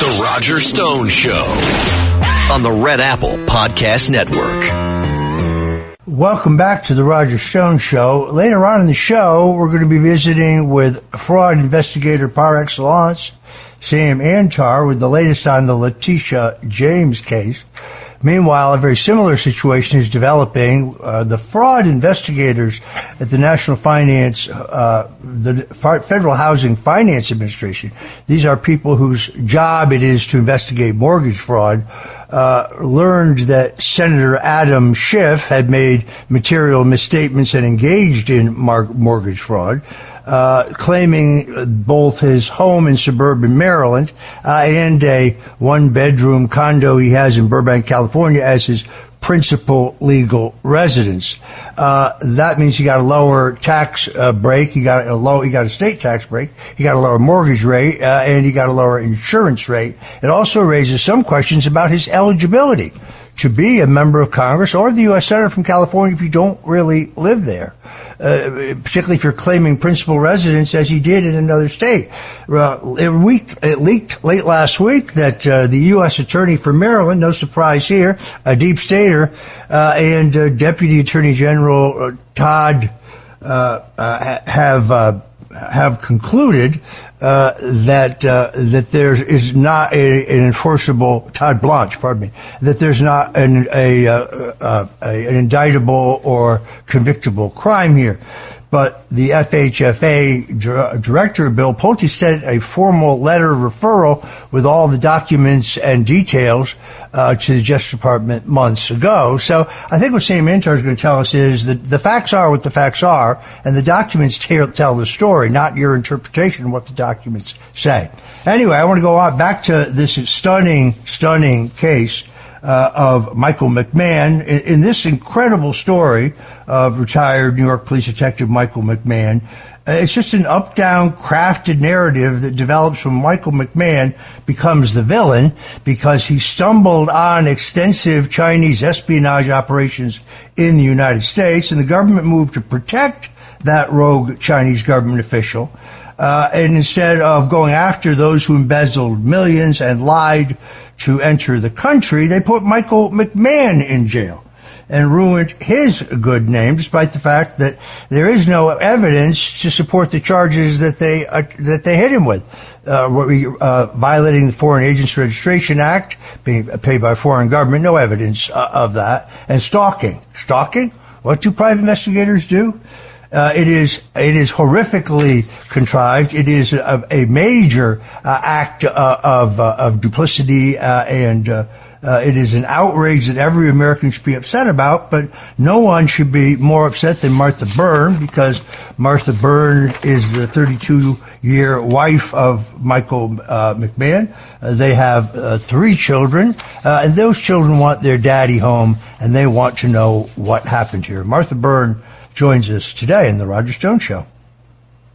The Roger Stone Show on the Red Apple Podcast Network. Welcome back to the Roger Stone Show. Later on in the show, we're going to be visiting with fraud investigator par excellence, Sam Antar, with the latest on the Letitia James case. Meanwhile, a very similar situation is developing. The fraud investigators at the National Finance, the Federal Housing Finance Administration, these are people whose job it is to investigate mortgage fraud, learned that Senator Adam Schiff had made material misstatements and engaged in mortgage fraud. Claiming both his home in suburban Maryland and a one-bedroom condo he has in Burbank, California, as his principal legal residence. That means he got a lower tax break. He got a state tax break. He got a lower mortgage rate, and he got a lower insurance rate. It also raises some questions about his eligibility to be a member of Congress or the U.S. Senator from California if you don't really live there, particularly if you're claiming principal residence as he did in another state. It leaked late last week that the U.S. Attorney for Maryland, no surprise here, a deep stater, and Deputy Attorney General Todd have concluded that there is not an enforceable Todd Blanche, that there's not an indictable or convictable crime here. But the FHFA director, Bill Pulte, sent a formal letter of referral with all the documents and details to the Justice Department months ago. So I think what Sam Antar is going to tell us is that the facts are what the facts are, and the documents tell the story, not your interpretation of what the documents say. Anyway, I want to go on back to this stunning case of Michael McMahon. In this incredible story of retired New York Police Detective Michael McMahon, it's just an up-down crafted narrative that develops when Michael McMahon becomes the villain because he stumbled on extensive Chinese espionage operations in the United States, and the government moved to protect that rogue Chinese government official. And instead of going after those who embezzled millions and lied to enter the country, they put Michael McMahon in jail and ruined his good name, despite the fact that there is no evidence to support the charges that they hit him with. Violating the Foreign Agents Registration Act, being paid by a foreign government, no evidence of that. And stalking. Stalking? What do private investigators do? It is horrifically contrived. It is a major act of duplicity, and it is an outrage that every American should be upset about. But no one should be more upset than Martha Byrne, because Martha Byrne is the 32-year wife of Michael McMahon. They have 3 children, and those children want their daddy home, and they want to know what happened here. Martha Byrne joins us today in the Roger Stone Show.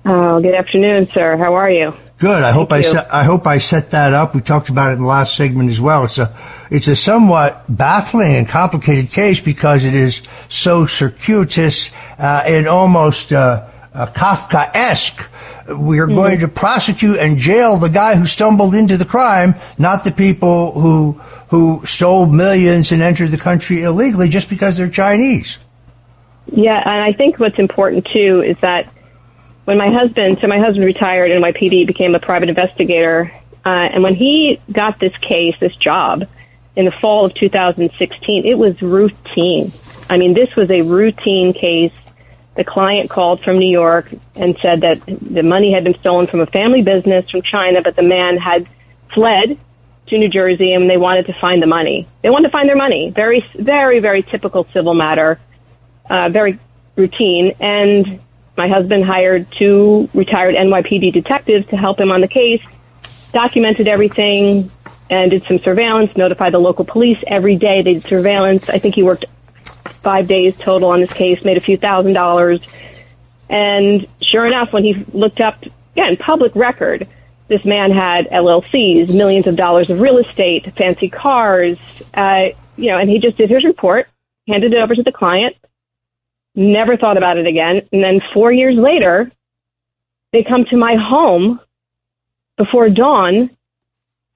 Oh, good afternoon, sir. How are you? Good. I hope I set that up. We talked about it in the last segment as well. It's a somewhat baffling and complicated case because it is so circuitous and almost Kafkaesque. We are going to prosecute and jail the guy who stumbled into the crime, not the people who stole millions and entered the country illegally just because they're Chinese. Yeah, and I think what's important, too, is that when my husband retired and NYPD, became a private investigator, and when he got this job, in the fall of 2016, it was routine. I mean, this was a routine case. The client called from New York and said that the money had been stolen from a family business from China, but the man had fled to New Jersey, and they wanted to find the money. They wanted to find their money. Very, very, very typical civil matter. Very routine, and my husband hired 2 retired NYPD detectives to help him on the case, documented everything, and did some surveillance, notified the local police every day. They did surveillance. I think he worked 5 days total on this case, made a few $1,000s. And sure enough, when he looked up, again, public record, this man had LLCs, millions of dollars of real estate, fancy cars, and he just did his report, handed it over to the client, never thought about it again. And then 4 years later, they come to my home before dawn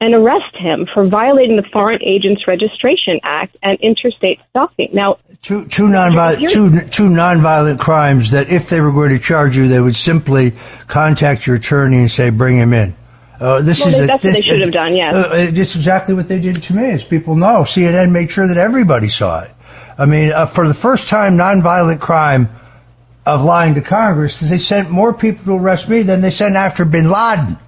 and arrest him for violating the Foreign Agents Registration Act and interstate stalking. Now, two nonviolent crimes that if they were going to charge you, they would simply contact your attorney and say, bring him in. That's what they should have done, yes. It's exactly what they did to me, as people know. CNN made sure that everybody saw it. I mean, for the first time, nonviolent crime of lying to Congress, they sent more people to arrest me than they sent after bin Laden.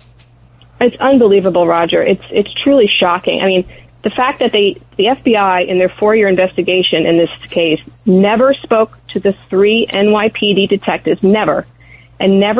It's unbelievable, Roger. It's truly shocking. I mean, the fact that the FBI, in their 4-year investigation in this case, never spoke to the 3 NYPD detectives, never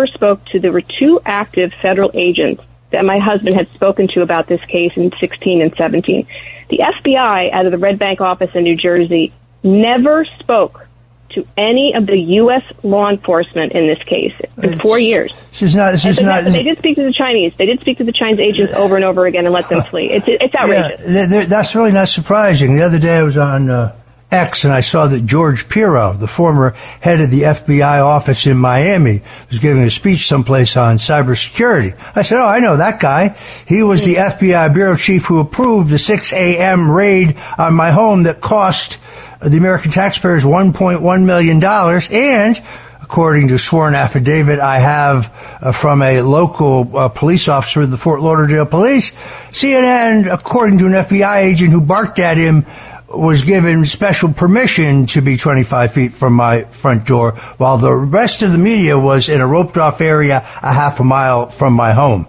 spoke to the 2 active federal agents that my husband had spoken to about this case in 16 and 17. The FBI, out of the Red Bank office in New Jersey, never spoke to any of the U.S. law enforcement in this case in 4 years. They did speak to the Chinese. They did speak to the Chinese agents over and over again and let them flee. It's outrageous. Yeah, that's really not surprising. The other day I was on X and I saw that George Pirro, the former head of the FBI office in Miami, was giving a speech someplace on cybersecurity. I said, I know that guy. He was the FBI bureau chief who approved the 6 a.m. raid on my home that cost the American taxpayers $1.1 million. And according to a sworn affidavit I have from a local police officer of the Fort Lauderdale Police, CNN, according to an FBI agent who barked at him, was given special permission to be 25 feet from my front door, while the rest of the media was in a roped-off area a half a mile from my home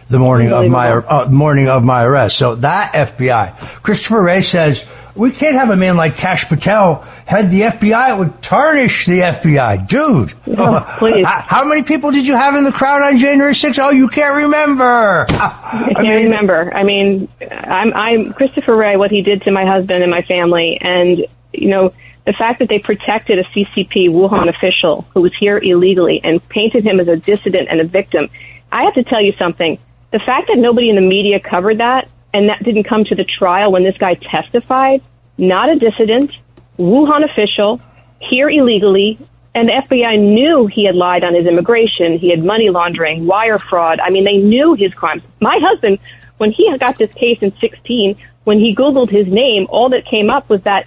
the morning of my arrest. So that FBI. Christopher Wray says, we can't have a man like Kash Patel head the FBI. It would tarnish the FBI. Dude, please. How many people did you have in the crowd on January 6th? Oh, you can't remember. I can't remember. I mean, I'm Christopher Wray, what he did to my husband and my family. And, the fact that they protected a CCP Wuhan official who was here illegally and painted him as a dissident and a victim. I have to tell you something. The fact that nobody in the media covered that, and that didn't come to the trial when this guy testified, not a dissident, Wuhan official, here illegally, and the FBI knew he had lied on his immigration, he had money laundering, wire fraud. I mean, they knew his crimes. My husband, when he got this case in 16, when he Googled his name, all that came up was that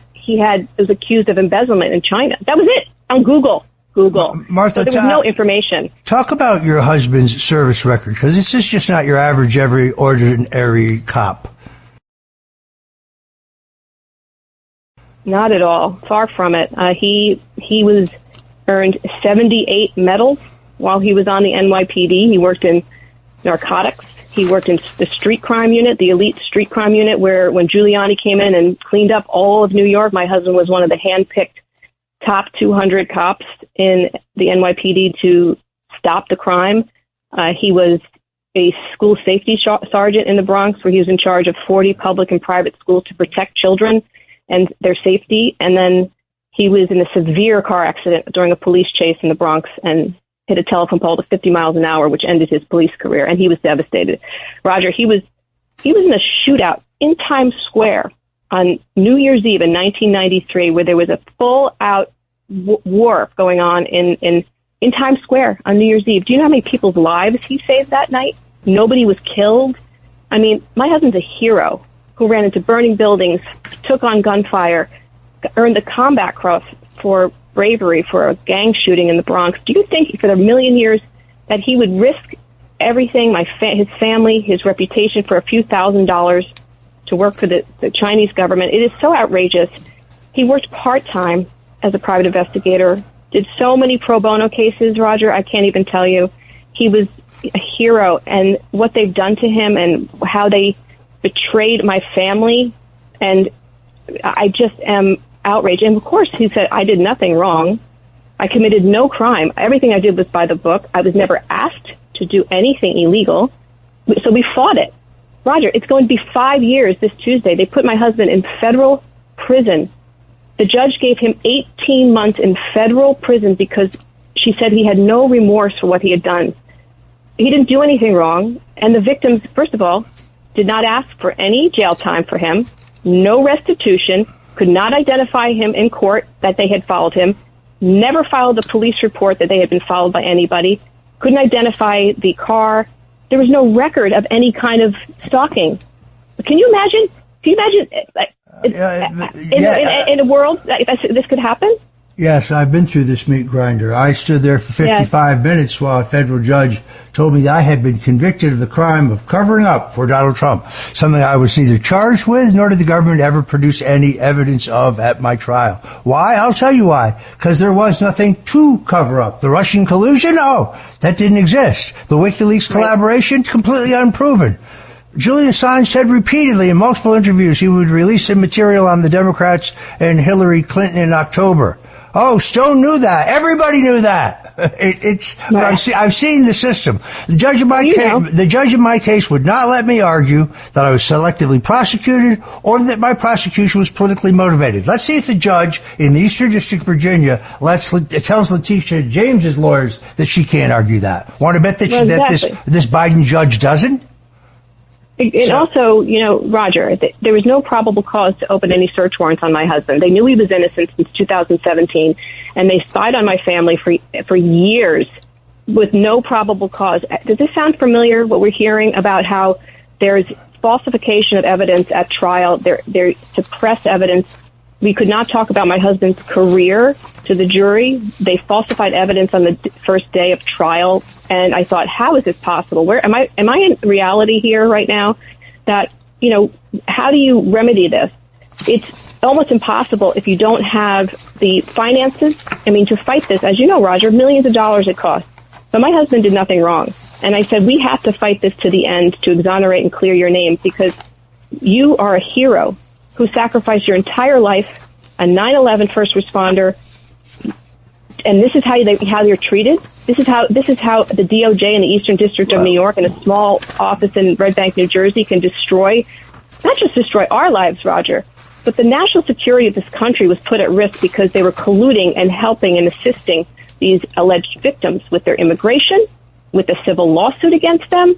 was accused of embezzlement in China. That was it on Google. Martha, so there was no information. Talk about your husband's service record, because this is just not your average, ordinary cop. Not at all. Far from it. He earned 78 medals while he was on the NYPD. He worked in narcotics. He worked in the street crime unit, the elite street crime unit, where when Giuliani came in and cleaned up all of New York, my husband was one of the hand-picked top 200 cops in the NYPD to stop the crime. He was a school safety sergeant in the Bronx, where he was in charge of 40 public and private schools to protect children and their safety. And then he was in a severe car accident during a police chase in the Bronx and hit a telephone pole to 50 miles an hour, which ended his police career. And he was devastated. Roger, he was in a shootout in Times Square on New Year's Eve in 1993, where there was a full-out war going on in Times Square on New Year's Eve. Do you know how many people's lives he saved that night? Nobody was killed. I mean, my husband's a hero who ran into burning buildings, took on gunfire, earned the Combat Cross for bravery for a gang shooting in the Bronx. Do you think for the million years that he would risk everything, his family, his reputation, for a few $1,000s to work for the Chinese government? It is so outrageous. He worked part-time as a private investigator, did so many pro bono cases, Roger, I can't even tell you. He was a hero, and what they've done to him and how they betrayed my family, and I just am outraged. And of course, he said, I did nothing wrong. I committed no crime. Everything I did was by the book. I was never asked to do anything illegal. So we fought it. Roger, it's going to be 5 years this Tuesday. They put my husband in federal prison. The judge gave him 18 months in federal prison because she said he had no remorse for what he had done. He didn't do anything wrong. And the victims, first of all, did not ask for any jail time for him, no restitution, could not identify him in court that they had followed him, never filed a police report that they had been followed by anybody, couldn't identify the car. There was no record of any kind of stalking. Can you imagine? In a world this could happen? Yes, I've been through this meat grinder. I stood there for 55 minutes while a federal judge told me that I had been convicted of the crime of covering up for Donald Trump, something I was neither charged with nor did the government ever produce any evidence of at my trial. Why? I'll tell you why. Because there was nothing to cover up. The Russian collusion? Oh, that didn't exist. The WikiLeaks collaboration? Completely unproven. Julian Assange said repeatedly in multiple interviews he would release the material on the Democrats and Hillary Clinton in October. Oh, Stone knew that. Everybody knew that. I've seen the system. The judge in my case would not let me argue that I was selectively prosecuted or that my prosecution was politically motivated. Let's see if the judge in the Eastern District of Virginia tells Letitia James's lawyers that she can't argue that. Want to bet that this Biden judge doesn't? And also, Roger, there was no probable cause to open any search warrants on my husband. They knew he was innocent since 2017, and they spied on my family for years with no probable cause. Does this sound familiar, what we're hearing about how there's falsification of evidence at trial? They suppress evidence. We could not talk about my husband's career to the jury. They falsified evidence on the first day of trial. And I thought, how is this possible? Where am I in reality here right now? That, how do you remedy this? It's almost impossible if you don't have the finances. To fight this, as you know, Roger, millions of dollars it costs. But my husband did nothing wrong. And I said, we have to fight this to the end to exonerate and clear your name because you are a hero who sacrificed your entire life, a 9/11 first responder, and this is how you're treated. This is how the DOJ in the Eastern District of New York and a small office in Red Bank, New Jersey can not just destroy our lives, Roger, but the national security of this country was put at risk because they were colluding and helping and assisting these alleged victims with their immigration, with a civil lawsuit against them.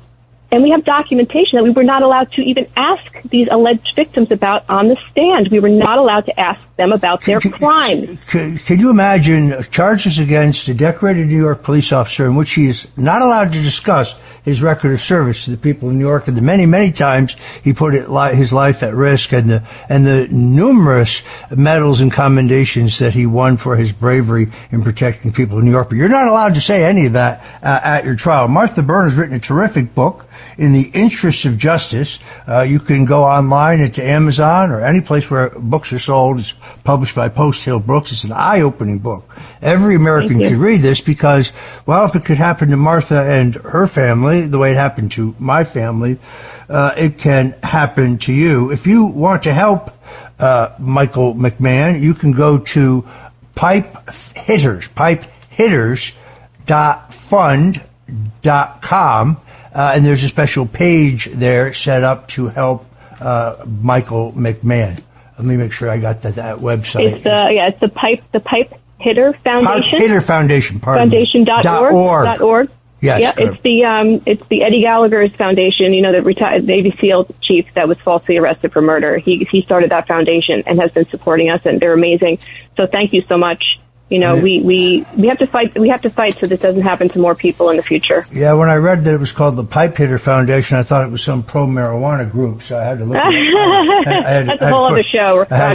And we have documentation that we were not allowed to even ask these alleged victims about on the stand. We were not allowed to ask them about their crimes. Can you imagine charges against a decorated New York police officer in which he is not allowed to discuss his record of service to the people of New York and the many, many times he put his life at risk and the numerous medals and commendations that he won for his bravery in protecting people of New York. But you're not allowed to say any of that at your trial. Martha Byrne has written a terrific book, In the Interests of Justice. You can go online into Amazon or any place where books are sold. It's published by Post Hill Books. It's an eye-opening book. Every American should read this because, well, if it could happen to Martha and her family the way it happened to my family, it can happen to you. If you want to help Michael McMahon, you can go to pipehitters.fund.com. And there's a special page there set up to help Michael McMahon. Let me make sure I got that website. It's the Pipe Hitter Foundation. Pipe Hitter Foundation. Foundation.org. Yes. Yeah, it's the Eddie Gallagher's foundation. The retired Navy SEAL chief that was falsely arrested for murder. He started that foundation and has been supporting us, and they're amazing. So thank you so much. We have to fight. We have to fight so this doesn't happen to more people in the future. Yeah, when I read that it was called the Pipe Hitter Foundation, I thought it was some pro-marijuana group, so I had to look at it. That's a whole other show. I had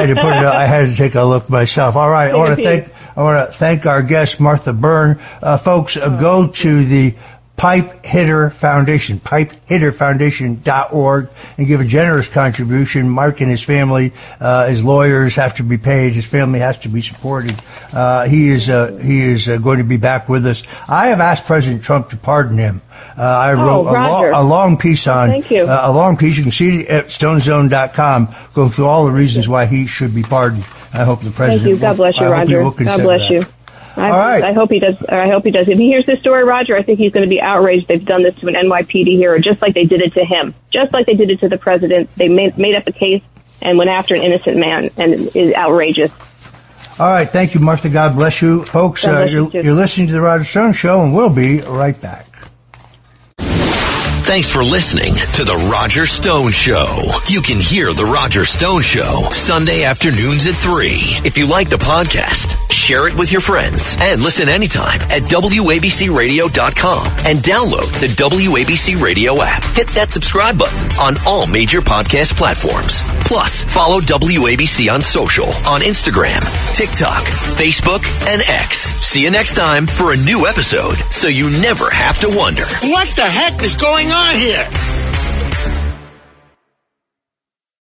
to put it. I had to take a look myself. All right, I want to thank our guest Martha Byrne. Folks, go to the Pipe Hitter Foundation, pipehitterfoundation.org, and give a generous contribution. Mark and his family, his lawyers have to be paid. His family has to be supported. He is going to be back with us. I have asked President Trump to pardon him. I wrote a long piece on. Thank you. A long piece. You can see it at stonezone.com. Go through all the reasons why he should be pardoned. I hope the president. Thank you. God bless you, Roger. God bless you. I hope he does. If he hears this story, Roger, I think he's going to be outraged. They've done this to an NYPD hero, just like they did it to him, just like they did it to the president. They made up a case and went after an innocent man, and it is outrageous. All right, thank you, Martha. God bless you, folks. You're listening to the Roger Stone Show, and we'll be right back. Thanks for listening to The Roger Stone Show. You can hear The Roger Stone Show Sunday afternoons at 3. If you like the podcast, share it with your friends and listen anytime at WABCRadio.com and download the WABC Radio app. Hit that subscribe button on all major podcast platforms. Plus, follow WABC on social on Instagram, TikTok, Facebook, and X. See you next time for a new episode so you never have to wonder. What the heck is going on here?